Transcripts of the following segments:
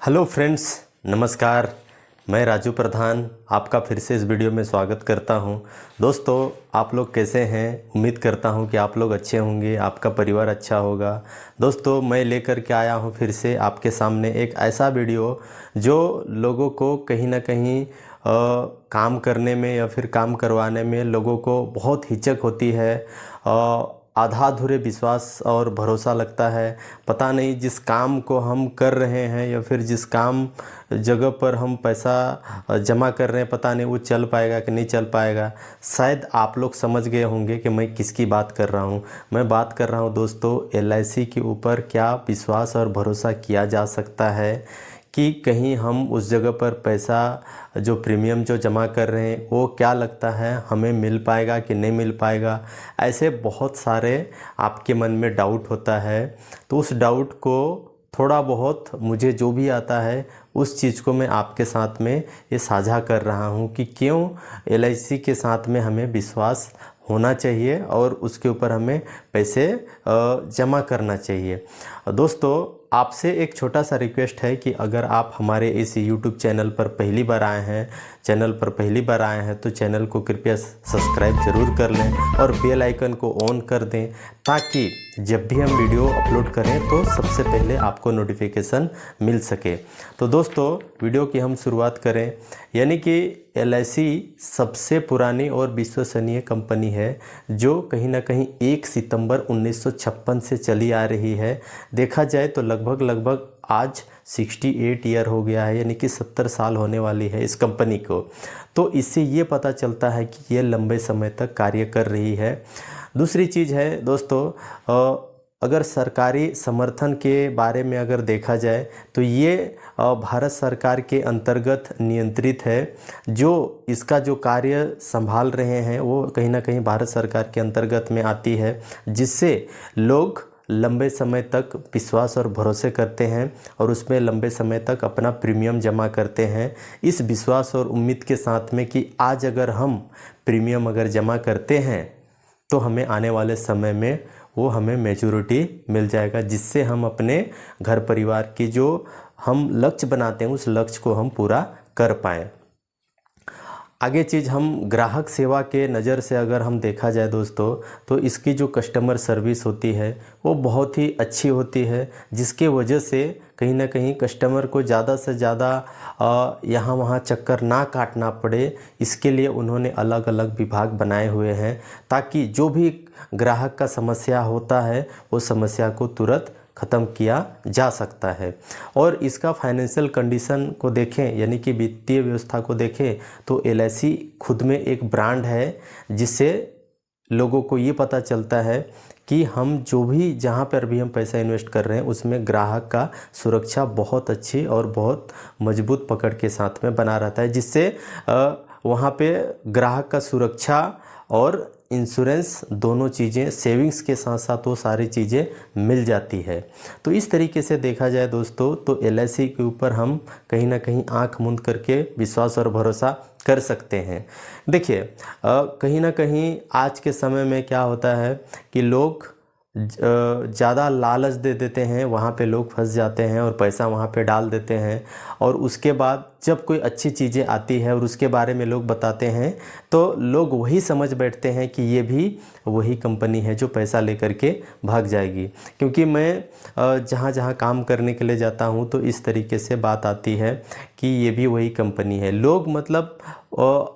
Hello friends, नमस्कार। मैं राजू प्रधान आपका फिर से इस वीडियो में स्वागत करता हूं। दोस्तों, आप लोग कैसे हैं? उम्मीद करता हूं कि आप लोग अच्छे होंगे, आपका परिवार अच्छा होगा। दोस्तों, मैं लेकर के आया हूं फिर से आपके सामने एक ऐसा वीडियो जो लोगों को कहीं ना कहीं काम करने में या फिर काम करवाने में लोगों को बहुत हिचक होती है। आधा अधूरे विश्वास और भरोसा लगता है। पता नहीं जिस काम को हम कर रहे हैं या फिर जिस काम जगह पर हम पैसा जमा कर रहे हैं, पता नहीं वो चल पाएगा कि नहीं चल पाएगा। शायद आप लोग समझ गए होंगे कि मैं किसकी बात कर रहा हूँ। मैं बात कर रहा हूँ दोस्तों, LIC के ऊपर क्या विश्वास और भरोसा किया जा सकता है कि कहीं हम उस जगह पर पैसा जो प्रीमियम जो जमा कर रहे हैं वो क्या लगता है हमें मिल पाएगा कि नहीं मिल पाएगा। ऐसे बहुत सारे आपके मन में डाउट होता है। तो उस डाउट को थोड़ा बहुत मुझे जो भी आता है उस चीज़ को मैं आपके साथ में ये साझा कर रहा हूँ कि क्यों LIC के साथ में हमें विश्वास होना चाहिए और उसके ऊपर हमें पैसे जमा करना चाहिए। दोस्तों, आपसे एक छोटा सा रिक्वेस्ट है कि अगर आप हमारे इस YouTube चैनल पर पहली बार आए हैं तो चैनल को कृपया सब्सक्राइब ज़रूर कर लें और बेल आइकन को ऑन कर दें, ताकि जब भी हम वीडियो अपलोड करें तो सबसे पहले आपको नोटिफिकेशन मिल सके। तो दोस्तों, वीडियो की हम शुरुआत करें। यानी कि LIC सबसे पुरानी और विश्वसनीय कंपनी है जो कहीं ना कहीं 1 सितंबर 1956 से चली आ रही है। देखा जाए तो लगभग आज 68 ईयर हो गया है, यानी कि 70 साल होने वाली है इस कंपनी को। तो इससे ये पता चलता है कि ये लंबे समय तक कार्य कर रही है। दूसरी चीज़ है दोस्तों, अगर सरकारी समर्थन के बारे में अगर देखा जाए तो ये भारत सरकार के अंतर्गत नियंत्रित है। जो इसका जो कार्य संभाल रहे हैं वो कहीं ना कहीं भारत सरकार के अंतर्गत में आती है, जिससे लोग लंबे समय तक विश्वास और भरोसे करते हैं और उसमें लंबे समय तक अपना प्रीमियम जमा करते हैं, इस विश्वास और उम्मीद के साथ में कि आज अगर हम प्रीमियम अगर जमा करते हैं तो हमें आने वाले समय में वो हमें मैच्योरिटी मिल जाएगा, जिससे हम अपने घर परिवार की जो हम लक्ष्य बनाते हैं उस लक्ष्य को हम पूरा कर पाएँ। आगे चीज़, हम ग्राहक सेवा के नज़र से अगर हम देखा जाए दोस्तों, तो इसकी जो कस्टमर सर्विस होती है वो बहुत ही अच्छी होती है, जिसके वजह से कहीं ना कहीं कस्टमर को ज़्यादा से ज़्यादा यहाँ वहाँ चक्कर ना काटना पड़े। इसके लिए उन्होंने अलग अलग विभाग बनाए हुए हैं, ताकि जो भी ग्राहक का समस्या होता है वो समस्या को तुरंत ख़त्म किया जा सकता है। और इसका फाइनेंशियल कंडीशन को देखें, यानी कि वित्तीय व्यवस्था को देखें, तो LIC खुद में एक ब्रांड है, जिससे लोगों को ये पता चलता है कि हम जो भी जहाँ पर भी हम पैसा इन्वेस्ट कर रहे हैं उसमें ग्राहक का सुरक्षा बहुत अच्छी और बहुत मजबूत पकड़ के साथ में बना रहता है, जिससे वहाँ पे ग्राहक का सुरक्षा और इंश्योरेंस दोनों चीज़ें, सेविंग्स के साथ साथ वो सारी चीज़ें मिल जाती है। तो इस तरीके से देखा जाए दोस्तों, तो LIC के ऊपर हम कहीं ना कहीं आंख मूंद करके विश्वास और भरोसा कर सकते हैं। देखिए, कहीं ना कहीं आज के समय में क्या होता है कि लोग ज़्यादा लालच दे देते हैं, वहाँ पे लोग फंस जाते हैं और पैसा वहाँ पे डाल देते हैं, और उसके बाद जब कोई अच्छी चीज़ें आती है और उसके बारे में लोग बताते हैं तो लोग वही समझ बैठते हैं कि ये भी वही कंपनी है जो पैसा लेकर के भाग जाएगी। क्योंकि मैं जहाँ जहाँ काम करने के लिए जाता हूँ तो इस तरीके से बात आती है कि ये भी वही कंपनी है। लोग मतलब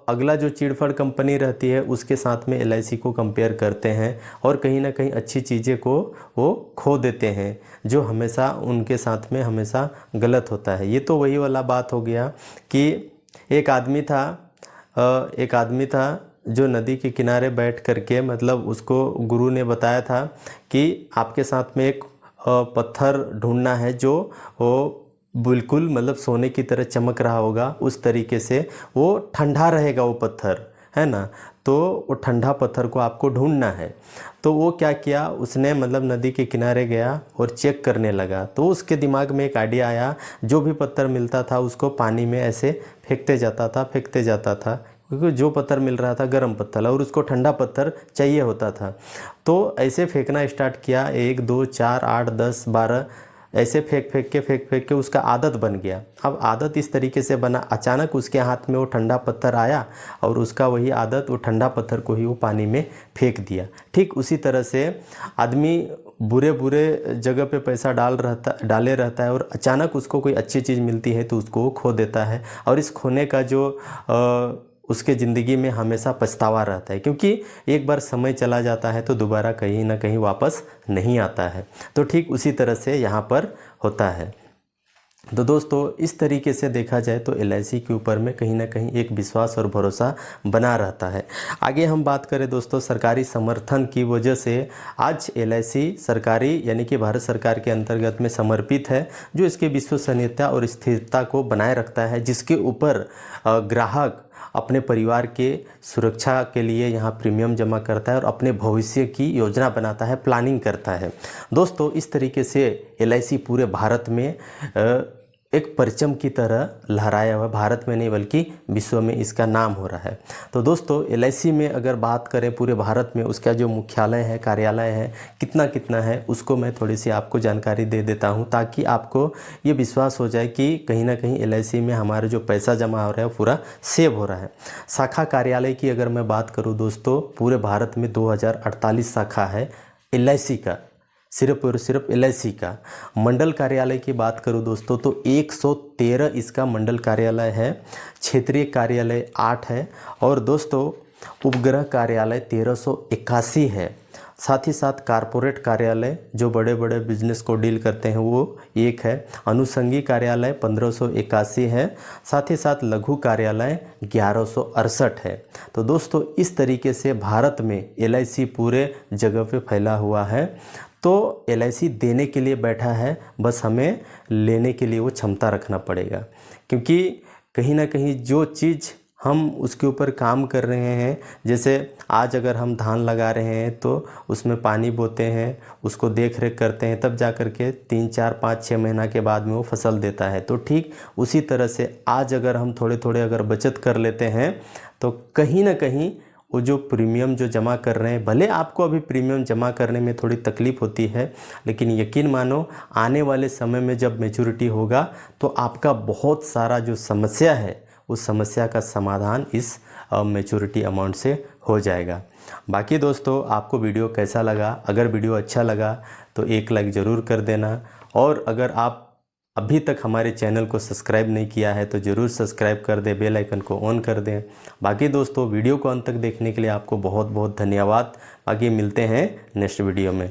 अगला जो चिड़फड़ कंपनी रहती है उसके साथ में LIC को कंपेयर करते हैं और कहीं ना कहीं अच्छी चीज़ें को वो खो देते हैं, जो हमेशा उनके साथ में हमेशा गलत होता है। ये तो वही वाला बात हो गया कि एक आदमी था जो नदी के किनारे बैठ करके, मतलब उसको गुरु ने बताया था कि आपके साथ में एक पत्थर ढूंढना है जो वो बिल्कुल मतलब सोने की तरह चमक रहा होगा, उस तरीके से वो ठंडा रहेगा वो पत्थर, है ना। तो वो ठंडा पत्थर को आपको ढूंढना है। तो वो क्या किया, उसने मतलब नदी के किनारे गया और चेक करने लगा। तो उसके दिमाग में एक आइडिया आया, जो भी पत्थर मिलता था उसको पानी में ऐसे फेंकते जाता था, क्योंकि जो पत्थर मिल रहा था गर्म पत्थर और उसको ठंडा पत्थर चाहिए होता था। तो ऐसे फेंकना स्टार्ट किया, 1 2 4 8 10 12 ऐसे फेंक फेंक के उसका आदत बन गया। अब आदत इस तरीके से बना, अचानक उसके हाथ में वो ठंडा पत्थर आया और उसका वही आदत, वो ठंडा पत्थर को ही वो पानी में फेंक दिया। ठीक उसी तरह से आदमी बुरे बुरे जगह पे पैसा डाले रहता है और अचानक उसको कोई अच्छी चीज़ मिलती है तो उसको वो खो देता है, और इस खोने का जो उसके ज़िंदगी में हमेशा पछतावा रहता है, क्योंकि एक बार समय चला जाता है तो दोबारा कहीं ना कहीं वापस नहीं आता है। तो ठीक उसी तरह से यहाँ पर होता है। तो दोस्तों इस तरीके से देखा जाए तो LIC के ऊपर में कहीं ना कहीं एक विश्वास और भरोसा बना रहता है। आगे हम बात करें दोस्तों सरकारी समर्थन की वजह से आज LIC सरकारी यानी कि भारत सरकार के अंतर्गत में समर्पित है, जो इसके विश्वसनीयता और स्थिरता को बनाए रखता है, जिसके ऊपर ग्राहक अपने परिवार के सुरक्षा के लिए यहाँ प्रीमियम जमा करता है और अपने भविष्य की योजना बनाता है, प्लानिंग करता है। दोस्तों इस तरीके से LIC पूरे भारत में एक परचम की तरह लहराया हुआ, भारत में नहीं बल्कि विश्व में इसका नाम हो रहा है। तो दोस्तों LIC में अगर बात करें पूरे भारत में उसका जो मुख्यालय है, कार्यालय है, कितना है, उसको मैं थोड़ी सी आपको जानकारी दे देता हूं, ताकि आपको ये विश्वास हो जाए कि कहीं ना कहीं LIC में हमारा जो पैसा जमा हो रहा है वो पूरा सेव हो रहा है। शाखा कार्यालय की अगर मैं बात करूँ दोस्तों, पूरे भारत में 2048 शाखा है LIC का, सिर्फ और सिर्फ LIC का। मंडल कार्यालय की बात करूं दोस्तों तो 113 इसका मंडल कार्यालय है, क्षेत्रीय कार्यालय 8 है, और दोस्तों उपग्रह कार्यालय 1381 है। साथ ही साथ कारपोरेट कार्यालय जो बड़े बड़े बिजनेस को डील करते हैं वो 1 है। अनुषंगी कार्यालय 1581 है। साथ ही साथ लघु कार्यालय 1168 है। तो दोस्तों इस तरीके से भारत में LIC पूरे जगह पे फैला हुआ है। तो LIC देने के लिए बैठा है, बस हमें लेने के लिए वो क्षमता रखना पड़ेगा, क्योंकि कहीं ना कहीं जो चीज़ हम उसके ऊपर काम कर रहे हैं, जैसे आज अगर हम धान लगा रहे हैं तो उसमें पानी बोते हैं, उसको देख रेख करते हैं, तब जा कर के 3, 4, 5, 6 महीना के बाद में वो फसल देता है। तो ठीक उसी तरह से आज अगर हम थोड़े थोड़े अगर बचत कर लेते हैं तो कहीं ना कहीं वो जो प्रीमियम जो जमा कर रहे हैं, भले आपको अभी प्रीमियम जमा करने में थोड़ी तकलीफ़ होती है, लेकिन यकीन मानो आने वाले समय में जब मैच्योरिटी होगा तो आपका बहुत सारा जो समस्या है उस समस्या का समाधान इस मैच्योरिटी अमाउंट से हो जाएगा। बाकी दोस्तों आपको वीडियो कैसा लगा? अगर वीडियो अच्छा लगा तो एक लाइक ज़रूर कर देना, और अगर आप अभी तक हमारे चैनल को सब्सक्राइब नहीं किया है तो ज़रूर सब्सक्राइब कर दें, बेल आइकन को ऑन कर दें। बाकी दोस्तों वीडियो को अंत तक देखने के लिए आपको बहुत बहुत धन्यवाद। बाकी मिलते हैं नेक्स्ट वीडियो में।